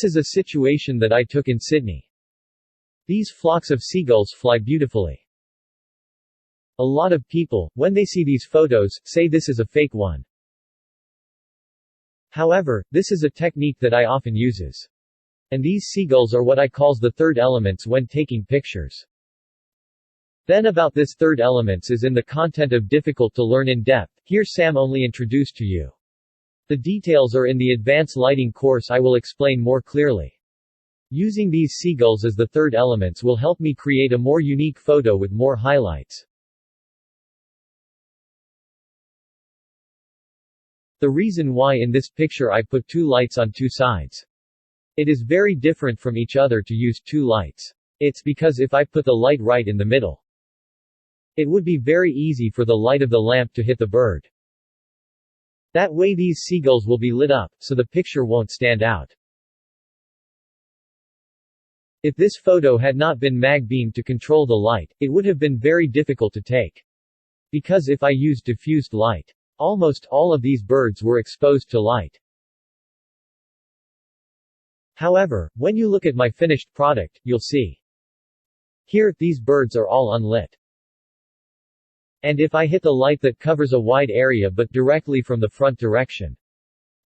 This is a situation that I took in Sydney. These flocks of seagulls fly beautifully. A lot of people, when they see these photos, say this is a fake one. However, this is a technique that I often uses. And these seagulls are what I calls the third elements when taking pictures. Then about this third elements is in the content of difficult to learn in depth, here Sam only introduced to you. The details are in the advanced lighting course I will explain more clearly. Using these seagulls as the third elements will help me create a more unique photo with more highlights. The reason why in this picture I put two lights on two sides. It is very different from each other to use two lights. It's because if I put the light right in the middle, it would be very easy for the light of the lamp to hit the bird. That way these seagulls will be lit up, so the picture won't stand out. If this photo had not been mag-beamed to control the light, it would have been very difficult to take. Because if I used diffused light, almost all of these birds were exposed to light. However, when you look at my finished product, you'll see. Here, these birds are all unlit. And if I hit the light that covers a wide area but directly from the front direction,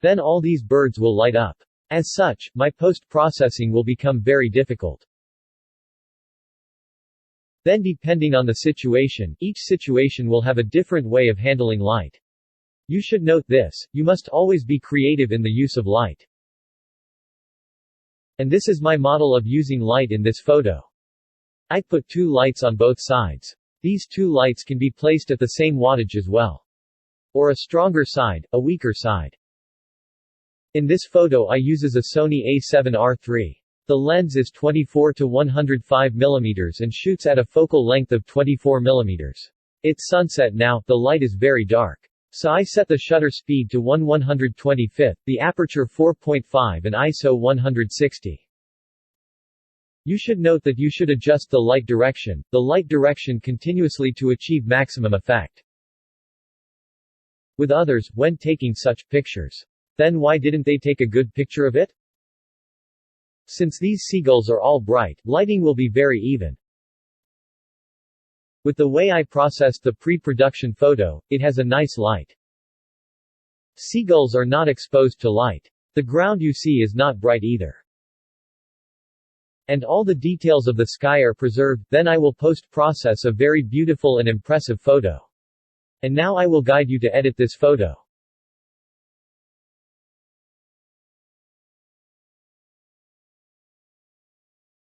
then all these birds will light up. As such, my post-processing will become very difficult. Then depending on the situation, each situation will have a different way of handling light. You should note this, you must always be creative in the use of light. And this is my model of using light in this photo. I put two lights on both sides. These two lights can be placed at the same wattage as well. Or a stronger side, a weaker side. In this photo I uses a Sony A7R III. The lens is 24 to 105 mm and shoots at a focal length of 24 mm. It's sunset now, the light is very dark. So I set the shutter speed to 1/125, the aperture 4.5 and ISO 160. You should note that you should adjust the light direction continuously to achieve maximum effect. With others, when taking such pictures. Then why didn't they take a good picture of it? Since these seagulls are all bright, lighting will be very even. With the way I processed the pre-production photo, it has a nice light. Seagulls are not exposed to light. The ground you see is not bright either. And all the details of the sky are preserved, then I will post-process a very beautiful and impressive photo. And now I will guide you to edit this photo.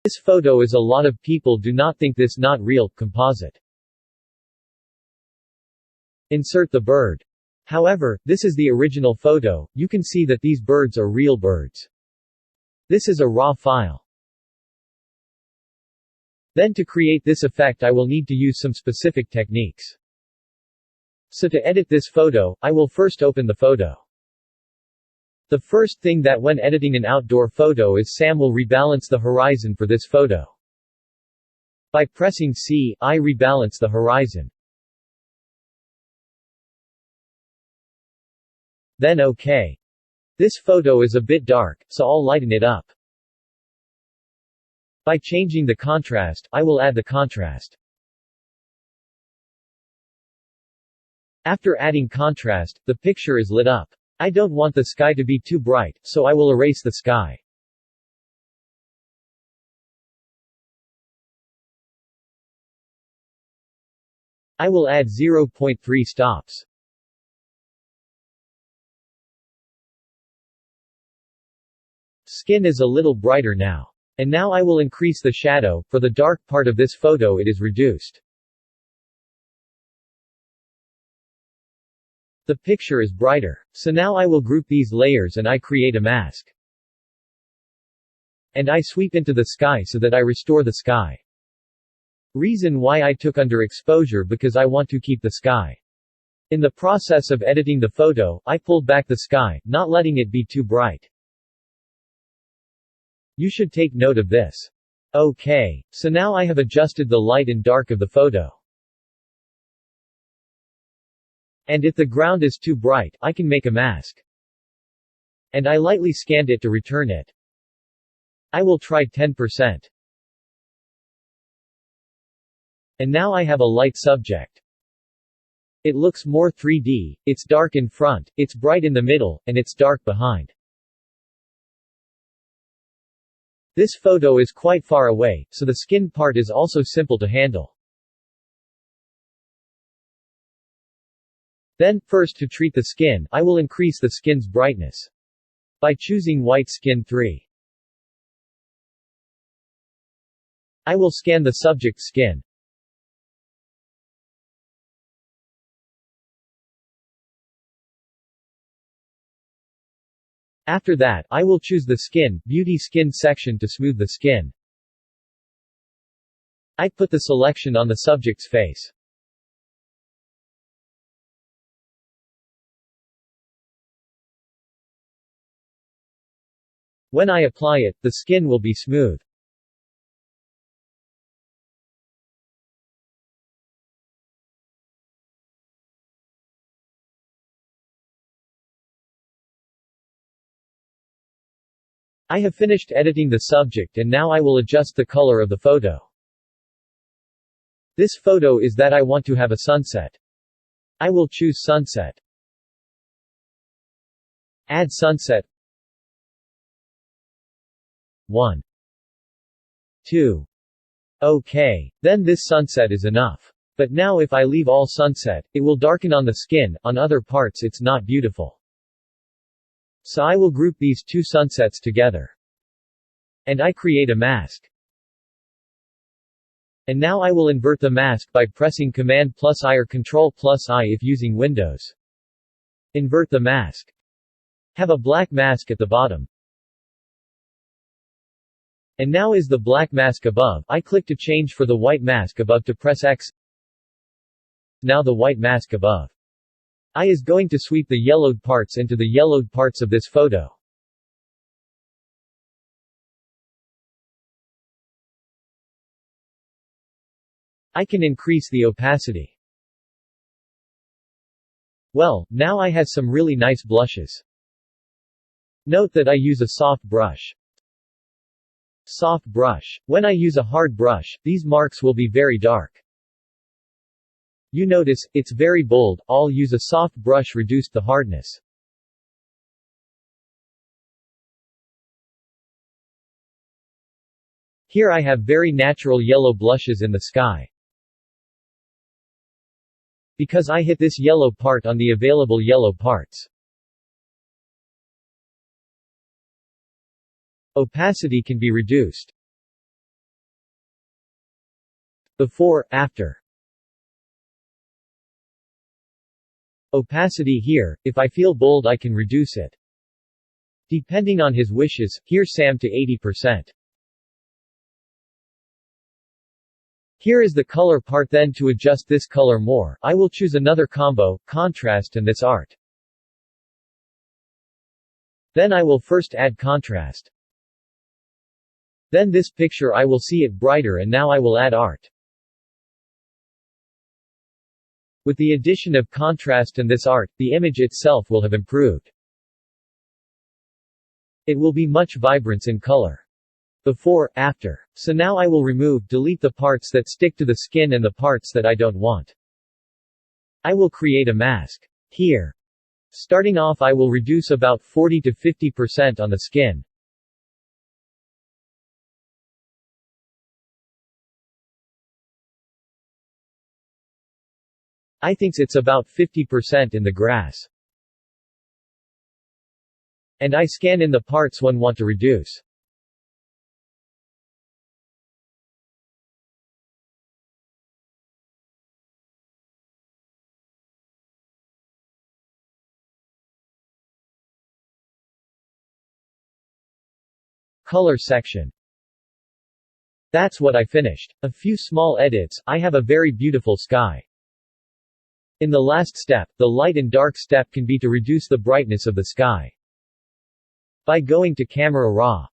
This photo is a lot of people do not think this not real, composite. Insert the bird. However, this is the original photo, you can see that these birds are real birds. This is a raw file. Then to create this effect I will need to use some specific techniques. So to edit this photo, I will first open the photo. The first thing that when editing an outdoor photo is Sam will rebalance the horizon for this photo. By pressing C, I rebalance the horizon. Then OK. This photo is a bit dark, so I'll lighten it up. By changing the contrast, I will add the contrast. After adding contrast, the picture is lit up. I don't want the sky to be too bright, so I will erase the sky. I will add 0.3 stops. Skin is a little brighter now. And now I will increase the shadow, for the dark part of this photo it is reduced. The picture is brighter. So now I will group these layers and I create a mask. And I sweep into the sky so that I restore the sky. Reason why I took under exposure because I want to keep the sky. In the process of editing the photo, I pulled back the sky, not letting it be too bright. You should take note of this. Okay. So now I have adjusted the light and dark of the photo. And if the ground is too bright, I can make a mask. And I lightly scanned it to return it. I will try 10%. And now I have a light subject. It looks more 3D, it's dark in front, it's bright in the middle, and it's dark behind. This photo is quite far away, so the skin part is also simple to handle. Then, first to treat the skin, I will increase the skin's brightness. By choosing white skin 3. I will scan the subject's skin. After that, I will choose the Skin, Beauty Skin section to smooth the skin. I put the selection on the subject's face. When I apply it, the skin will be smooth. I have finished editing the subject and now I will adjust the color of the photo. This photo is that I want to have a sunset. I will choose sunset. Add sunset. 1. 2. Okay. Then this sunset is enough. But now if I leave all sunset, it will darken on the skin, on other parts it's not beautiful. So I will group these two sunsets together. And I create a mask. And now I will invert the mask by pressing Command+I or Control+I if using Windows. Invert the mask. Have a black mask at the bottom. And now is the black mask above. I click to change for the white mask above to press X. Now the white mask above. I is going to sweep the yellowed parts into the yellowed parts of this photo. I can increase the opacity. Well, now I have some really nice blushes. Note that I use a soft brush. Soft brush. When I use a hard brush, these marks will be very dark. You notice, it's very bold. I'll use a soft brush reduced the hardness. Here I have very natural yellow blushes in the sky. Because I hit this yellow part on the available yellow parts. Opacity can be reduced. Before, after. Opacity here, if I feel bold I can reduce it. Depending on his wishes, here Sam to 80%. Here is the color part. Then to adjust this color more, I will choose another combo, contrast and this art. Then I will first add contrast. Then this picture I will see it brighter and now I will add art. With the addition of contrast and this art, the image itself will have improved. It will be much vibrance in color. Before, after. So now I will delete the parts that stick to the skin and the parts that I don't want. I will create a mask. Here. Starting off I will reduce about 40 to 50% on the skin. I think it's about 50% in the grass. And I scan in the parts one want to reduce. Color section. That's what I finished. A few small edits. I have a very beautiful sky. In the last step, the light and dark step can be to reduce the brightness of the sky. By going to Camera Raw.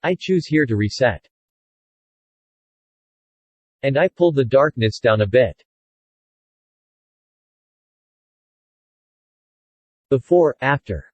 I choose here to reset. And I pulled the darkness down a bit. Before, after.